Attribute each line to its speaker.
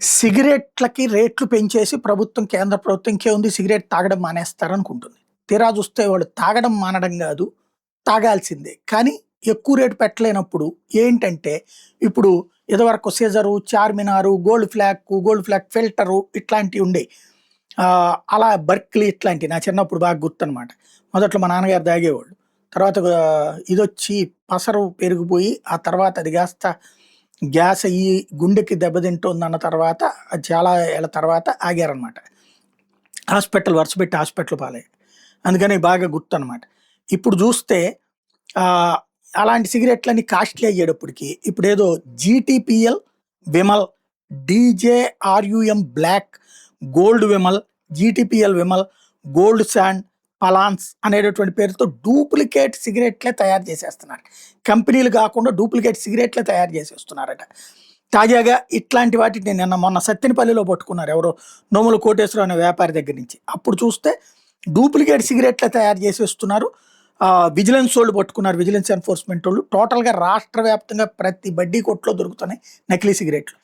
Speaker 1: సిగరెట్లకి రేట్లు పెంచేసి ప్రభుత్వం, కేంద్ర ప్రభుత్వం ఇంకేముంది సిగరెట్ తాగడం మానేస్తారనుకుంటుంది. తీరా చూస్తే వాళ్ళు తాగడం మానడం గాదు, తాగాల్సిందే. కానీ ఎక్కువ రేటు పెట్టలేనప్పుడు ఏంటంటే, ఇప్పుడు ఇదివరకు scissor, Charminar, gold flag filter ఇట్లాంటివి ఉండేయి. అలా బర్క్లీ ఇట్లాంటివి నా చిన్నప్పుడు బాగా గుర్తనమాట. మొదట్లో మా నాన్నగారు తాగేవాళ్ళు. తర్వాత ఇదొచ్చి పసరు పెరిగిపోయి, ఆ తర్వాత అది కాస్త గ్యాస్ అయ్యి గుండెకి దెబ్బతింటుందన్న తర్వాత చాలా ఏళ్ళ తర్వాత ఆగారనమాట. వరుసపెట్టి హాస్పిటల్ పాలయ్యారు. అందుకని బాగా గుర్తనమాట. ఇప్పుడు చూస్తే అలాంటి సిగరెట్లన్నీ కాస్ట్లీ అయ్యేటప్పటికి ఇప్పుడేదో జీటీపీఎల్, విమల్, డీజేఆర్యూఎం black, gold Vimal, GTPL Vimal, gold sand, పలాన్స్ అనేటటువంటి పేరుతో డూప్లికేట్ సిగరెట్లే తయారు చేసేస్తున్నారు. కంపెనీలు కాకుండా డూప్లికేట్ సిగరెట్లే తయారు చేసేస్తున్నారట. తాజాగా ఇట్లాంటి వాటిని మొన్న సత్తెనపల్లిలో పట్టుకున్నారు ఎవరో నోముల కోటేశ్వరరావు అనే వ్యాపారి దగ్గర నుంచి. అప్పుడు చూస్తే డూప్లికేట్ సిగరెట్లే తయారు చేసేస్తున్నారు. విజిలెన్స్ వాళ్ళు పట్టుకున్నారు, విజిలెన్స్ ఎన్ఫోర్స్మెంట్ వాళ్ళు. టోటల్గా రాష్ట్ర వ్యాప్తంగా ప్రతి బడ్డీ కొట్లో దొరుకుతున్నాయి నకిలీ సిగరెట్లు.